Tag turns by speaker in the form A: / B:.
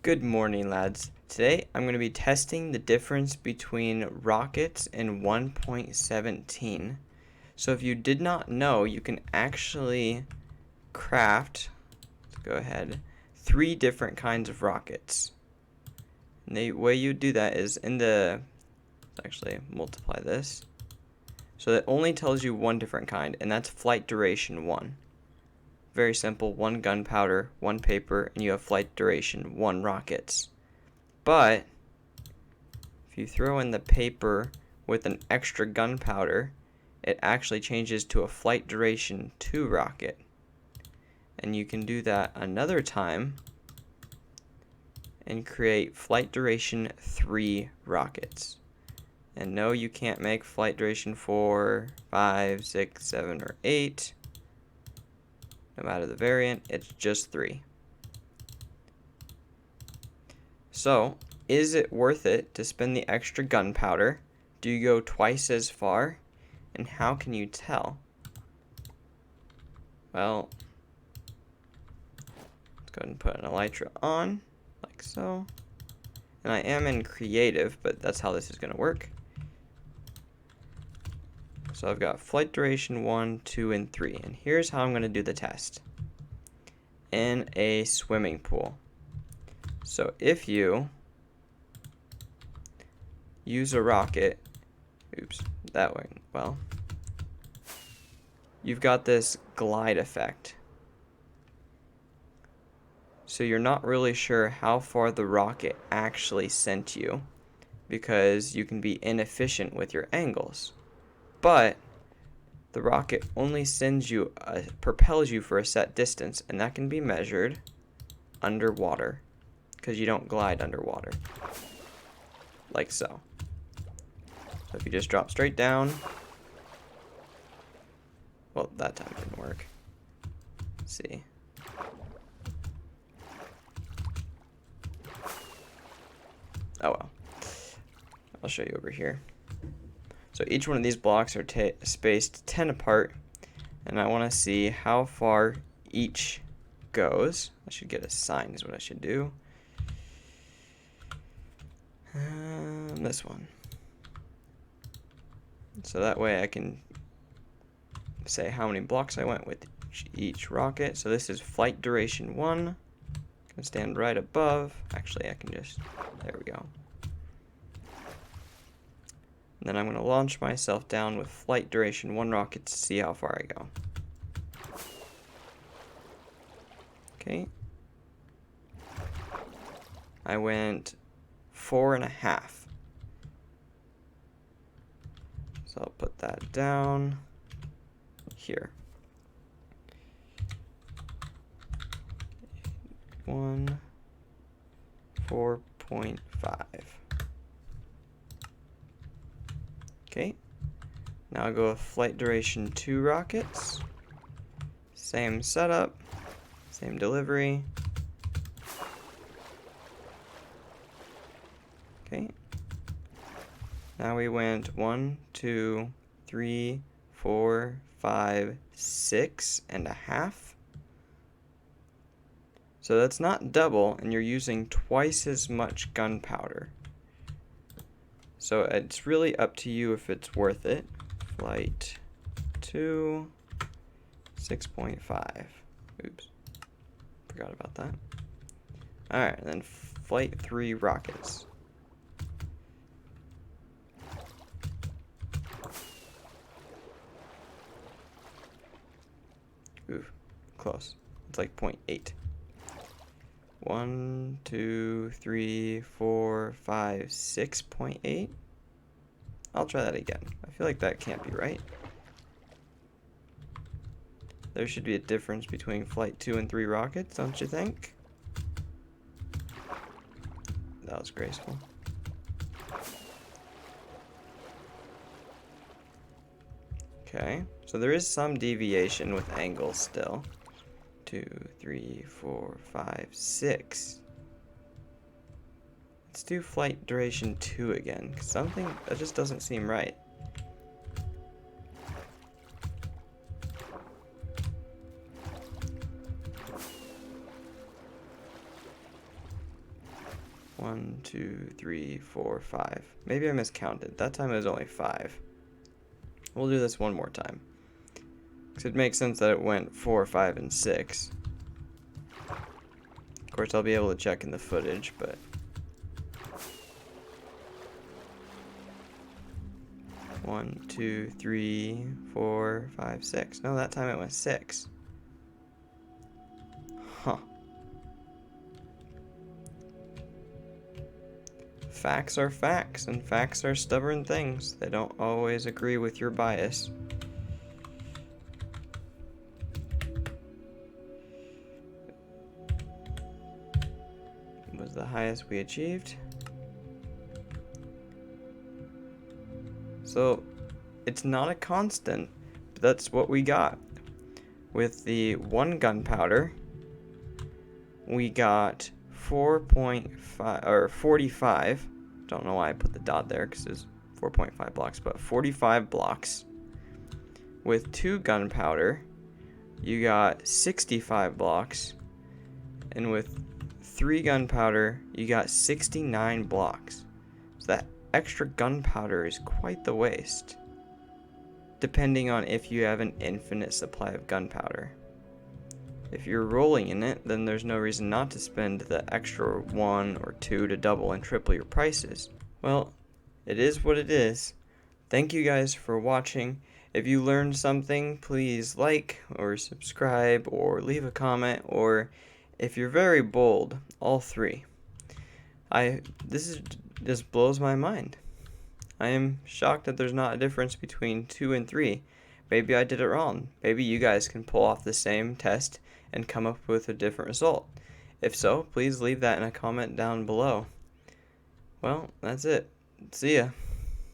A: Good morning, lads. Today I'm going to be testing the difference between rockets in 1.17. So if you did not know, you can actually craft, let's go ahead, 3 different kinds of rockets. And the way you do that is let's actually multiply this. So that only tells you one different kind, and that's flight duration 1. Very simple, 1 gunpowder, 1 paper, and you have flight duration 1 rockets. But if you throw in the paper with an extra gunpowder, it actually changes to a flight duration 2 rocket. And you can do that another time and create flight duration 3 rockets. And no, you can't make flight duration 4, 5, 6, 7, or 8. No matter the variant, it's just 3. So, is it worth it to spend the extra gunpowder? Do you go twice as far? And how can you tell? Well, let's go ahead and put an elytra on, like so. And I am in creative, but that's how this is going to work. So I've got flight duration 1, 2, and 3. And here's how I'm going to do the test. In a swimming pool. So if you use a rocket, you've got this glide effect. So you're not really sure how far the rocket actually sent you because you can be inefficient with your angles. But the rocket only propels you for a set distance, and that can be measured underwater because you don't glide underwater. Like so. So if you just drop straight down, well, that time didn't work. Let's see. Oh well. I'll show you over here. So each one of these blocks are spaced 10 apart, and I want to see how far each goes. I should get a sign is what I should do. This one. So that way I can say how many blocks I went with each rocket. So this is flight duration 1. I'm going to stand right above. Actually, I can just, there we go. And then I'm going to launch myself down with flight duration 1 rocket to see how far I go. Okay. I went 4.5. So I'll put that down here. 4.5. Okay. Now I'll go with flight duration 2 rockets. Same setup, same delivery. Okay. Now we went 1, 2, 3, 4, 5, 6.5. So that's not double, and you're using twice as much gunpowder. So it's really up to you if it's worth it. Flight 2, 6.5. Oops. Forgot about that. Alright, and then flight 3 rockets. Ooh, close. It's like 0.8. 1, 2, 3, 4, 5, 6.8. I'll try that again. I feel like that can't be right. There should be a difference between flight 2 and 3 rockets, don't you think? That was graceful. Okay, so there is some deviation with angles still. 2, 3, 4, 5, 6. Let's do flight duration 2 again, because something that just doesn't seem right. 1, 2, 3, 4, 5. Maybe I miscounted. That time it was only 5. We'll do this one more time, because it makes sense that it went 4, 5, and 6. Of course, I'll be able to check in the footage, but... One, 2, 3, 4, 5, 6. No, that time it went 6. Huh. Facts are facts, and facts are stubborn things. They don't always agree with your bias. Was the highest we achieved. So, it's not a constant, but that's what we got. With the 1 gunpowder, we got 4.5 or 45. Don't know why I put the dot there because it's 4.5 blocks, but 45 blocks. With 2 gunpowder, you got 65 blocks, and with 3 gunpowder, you got 69 blocks. So that extra gunpowder is quite the waste, depending on if you have an infinite supply of gunpowder. If you're rolling in it, then there's no reason not to spend the extra 1 or 2 to double and triple your prices. Well, it is what it is. Thank you guys for watching. If you learned something, please like or subscribe or leave a comment, or if you're very bold, all 3. This just blows my mind. I am shocked that there's not a difference between 2 and 3. Maybe I did it wrong. Maybe you guys can pull off the same test and come up with a different result. If so, please leave that in a comment down below. Well, that's it. See ya.